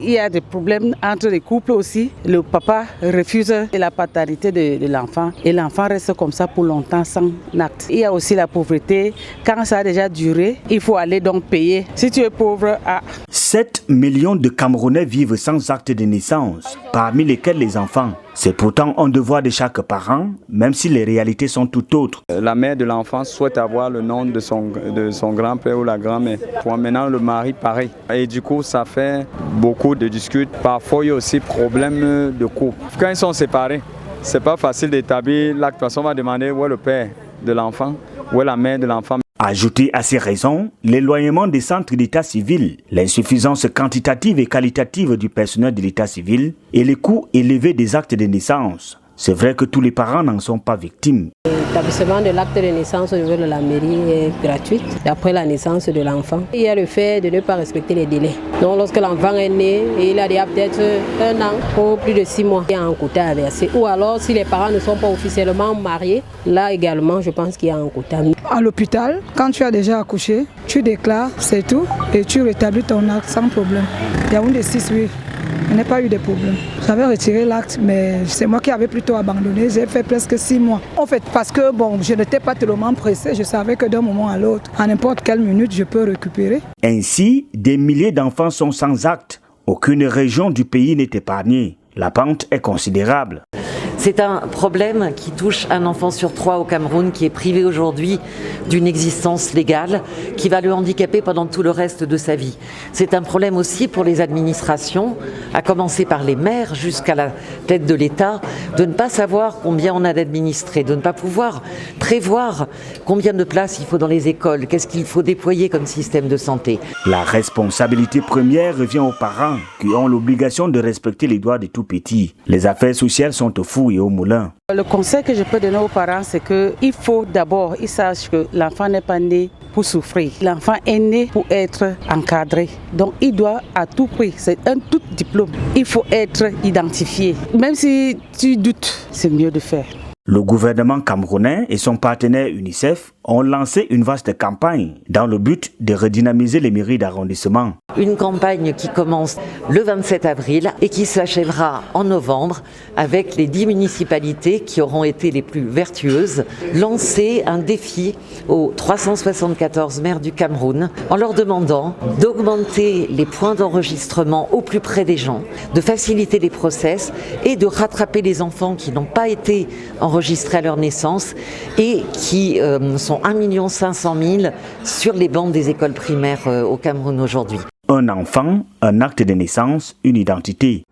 Il y a des problèmes entre les couples aussi. Le papa refuse la paternité de l'enfant et l'enfant reste comme ça pour longtemps sans acte. Il y a aussi la pauvreté. Quand ça a déjà duré, il faut aller donc payer. Si tu es pauvre, 7 millions de Camerounais vivent sans acte de naissance, parmi lesquels les enfants. C'est pourtant un devoir de chaque parent, même si les réalités sont tout autres. La mère de l'enfant souhaite avoir le nom de son grand-père ou la grand-mère. Pour maintenant, le mari, pareil. Et du coup, ça fait beaucoup de disputes. Parfois, il y a aussi problème de couple. Quand ils sont séparés, c'est pas facile d'établir l'acte. De toute façon, on va demander où est le père de l'enfant, où est la mère de l'enfant. Ajouter à ces raisons, l'éloignement des centres d'état civil, l'insuffisance quantitative et qualitative du personnel de l'état civil et les coûts élevés des actes de naissance. C'est vrai que tous les parents n'en sont pas victimes. L'établissement de l'acte de naissance au niveau de la mairie est gratuit après la naissance de l'enfant. Il y a le fait de ne pas respecter les délais. Donc lorsque l'enfant est né et il a déjà peut-être 1 an ou plus de 6 mois, il y a un quota à verser. Ou alors si les parents ne sont pas officiellement mariés, là également je pense qu'il y a un quota. À l'hôpital, quand tu as déjà accouché, tu déclares, c'est tout, et tu rétablis ton acte sans problème. Il y a une des 6, oui. Il n'y a pas eu de problème. J'avais retiré l'acte, mais c'est moi qui avais plutôt abandonné. J'ai fait presque 6 mois. En fait, parce que je n'étais pas tellement pressée. Je savais que d'un moment à l'autre, à n'importe quelle minute, je peux récupérer. Ainsi, des milliers d'enfants sont sans acte. Aucune région du pays n'est épargnée. La pente est considérable. C'est un problème qui touche un enfant sur 3 au Cameroun qui est privé aujourd'hui d'une existence légale, qui va le handicaper pendant tout le reste de sa vie. C'est un problème aussi pour les administrations, à commencer par les maires jusqu'à la tête de l'État, de ne pas savoir combien on a d'administrés, de ne pas pouvoir prévoir combien de places il faut dans les écoles, qu'est-ce qu'il faut déployer comme système de santé. La responsabilité première revient aux parents qui ont l'obligation de respecter les droits des tout-petits. Les affaires sociales sont au four et au moulin. Le conseil que je peux donner aux parents, c'est qu'il faut d'abord, ils sachent que l'enfant n'est pas né pour souffrir. L'enfant est né pour être encadré. Donc il doit à tout prix, c'est un tout diplôme, il faut être identifié. Même si tu doutes, c'est mieux de faire. Le gouvernement camerounais et son partenaire UNICEF ont lancé une vaste campagne dans le but de redynamiser les mairies d'arrondissement. Une campagne qui commence le 27 avril et qui s'achèvera en novembre avec les 10 municipalités qui auront été les plus vertueuses. Lancer un défi aux 374 maires du Cameroun en leur demandant d'augmenter les points d'enregistrement au plus près des gens, de faciliter les process et de rattraper les enfants qui n'ont pas été enregistrés à leur naissance et qui sont 1 500 000 sur les bancs des écoles primaires au Cameroun aujourd'hui. Un enfant, un acte de naissance, une identité.